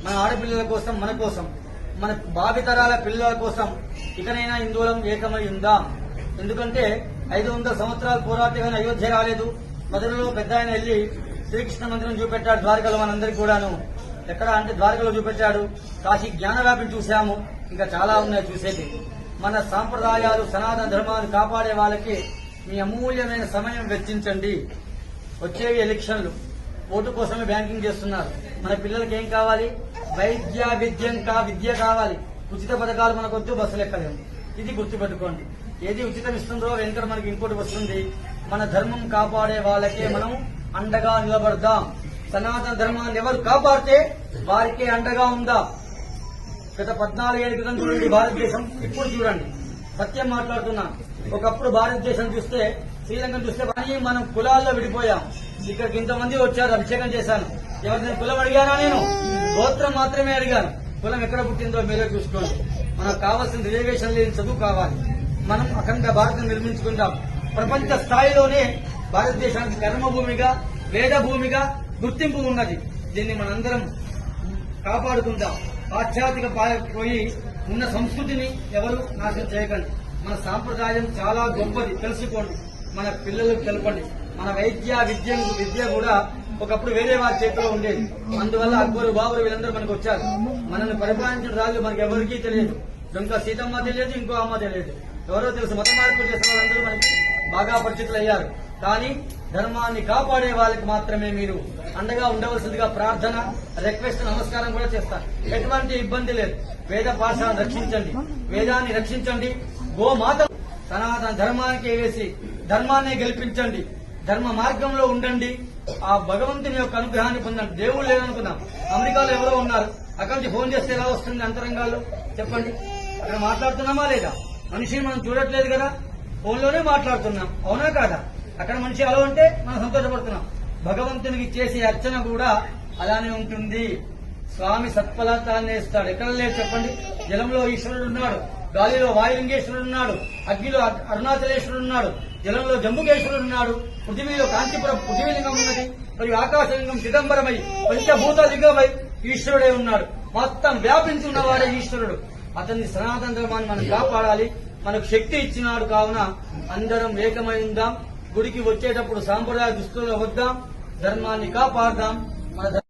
మన ఆడపిల్లల కోసం, మన కోసం, మన భావితరాల పిల్లల కోసం ఇకనైనా హిందువులం ఏకమై ఉందాం. ఎందుకంటే 500 సంవత్సరాల పోరాటం అయోధ్య రాలేదు. మొదలలో పెద్ద ఆయన వెళ్లి శ్రీకృష్ణ మందిరం చూపెట్టాడు ద్వారకలో. మనందరికీ కూడాను ఎక్కడ అంటే ద్వారకలో చూపెట్టాడు. కాశీ జ్ఞానవ్యాపిని చూశాము. ఇంకా చాలా ఉన్నాయి చూసేది. మన సాంప్రదాయాలు, సనాతన ధర్మాన్ని కాపాడే వాళ్ళకి మీ అమూల్యమైన సమయం వెచ్చించండి. వచ్చేవి ఎలక్షన్లు, ఓటు కోసమే బ్యాంకింగ్ చేస్తున్నారు. మన పిల్లలకి ఏం కావాలి? విద్య కావాలి. ఉచిత పథకాలు మనకొద్దు, బస్సులు ఎక్కలేము. ఇది గుర్తుపెట్టుకోండి. ఏది ఉచితం ఇస్తుందో వెంకట మనకి ఇంకోటి వస్తుంది. మన ధర్మం కాపాడే వాళ్ళకే మనం అండగా నిలబడదాం. సనాతన ధర్మాన్ని ఎవరు కాపాడితే వారికే అండగా ఉందా. గత 14 ఏళ్ల క్రితం చూడండి భారతదేశం, ఇప్పుడు చూడండి. సత్యం మాట్లాడుతున్నాం. ఒకప్పుడు భారతదేశం చూస్తే, శ్రీలంకను చూస్తే మనం కులాల్లో విడిపోయాం. ఇక్కడికి ఇంతమంది వచ్చారు, అభిషేకం చేశాను. ఎవరిని కులం అడిగానా? నేను గోత్రం మాత్రమే అడిగాను. కులం ఎక్కడ పుట్టిందో మీరే చూసుకోండి. మనకు కావాల్సిన రిజర్వేషన్ లేని చదువు కావాలి. మనం అఖండ భారతం నిర్మించుకుందాం. ప్రపంచ స్థాయిలోనే భారతదేశానికి కర్మభూమిగా, వేద భూమిగా గుర్తింపు ఉన్నది. దీన్ని మనందరం కాపాడుకుందాం. పాశ్చాత్యక పోయి ఉన్న సంస్కృతిని ఎవరు నాశనం చేయకండి. మన సాంప్రదాయం చాలా గొప్పది, తెలుసుకోండి. మన పిల్లలకు తెలపండి. మన విద్య కూడా ఒకప్పుడు వేరే వారి చేతిలో ఉండేది. అందువల్ల అక్బరు, బాబరు వీళ్ళందరూ మనకు వచ్చారు. మనల్ని పరిపాలించిన రాజు మనకి ఎవరికీ తెలియదు. ఇంకా సీతమ్మ తెలియదు, ఇంకో అమ్మ తెలియదు. ఎవరో తెలుసు. మత మార్పులు చేసిన వాళ్ళందరూ మనకి బాగా పరిచితులు అయ్యారు. కానీ ధర్మాన్ని కాపాడే వాళ్ళకి మాత్రమే మీరు అండగా ఉండవలసిందిగా ప్రార్థన, రిక్వెస్ట్, నమస్కారం కూడా చేస్తారు. ఎటువంటి ఇబ్బంది లేదు. వేద భాషను రక్షించండి, వేదాన్ని రక్షించండి. గోమాత సనాతన ధర్మానికి వేసి ధర్మాన్ని గెలిపించండి. ధర్మ మార్గంలో ఉండండి. ఆ భగవంతుని యొక్క అనుగ్రహాన్ని పొందండి. దేవుడు లేదనుకుందాం. అమెరికాలో ఎవరో ఉన్నారు. అక్కడి నుంచి ఫోన్ చేస్తే ఎలా వస్తుంది అంతరంగాల్లో? చెప్పండి. అక్కడ మాట్లాడుతున్నామా లేదా? మనిషిని మనం చూడట్లేదు కదా, ఫోన్లోనే మాట్లాడుతున్నాం. అవునా కాదా? అక్కడ మనిషి అలా ఉంటే మనం సంతోషపడుతున్నాం. భగవంతునికి చేసే అర్చన కూడా అలానే ఉంటుంది. స్వామి సత్ఫలితాన్ని ఇస్తాడు. ఎక్కడ లేదు చెప్పండి? జలంలో ఈశ్వరుడు ఉన్నాడు, గాలిలో వాయులింగేశ్వరుడు ఉన్నాడు, అగ్నిలో అరుణాచలేశ్వరుడు ఉన్నాడు, జలంలో జంబుకేశ్వరుడు ఉన్నాడు, పృథివీలో కాంచీపురం పృథివీలింగం ఉన్నది, మరియు ఆకాశలింగం చిదంబరమై పంచభూత లింగమై ఈశ్వరుడే ఉన్నాడు. మొత్తం వ్యాపించి ఉన్నవాడే ఈశ్వరుడు. అతన్ని సనాతన ధర్మాన్ని మనం కాపాడాలి. మనకు శక్తి ఇచ్చినాడు. కావున అందరం ఏకమై ఉందాం. గుడికి వచ్చేటప్పుడు సాంప్రదాయ దుస్తుల్లో వద్దాం. ధర్మాన్ని కాపాడదాం. మన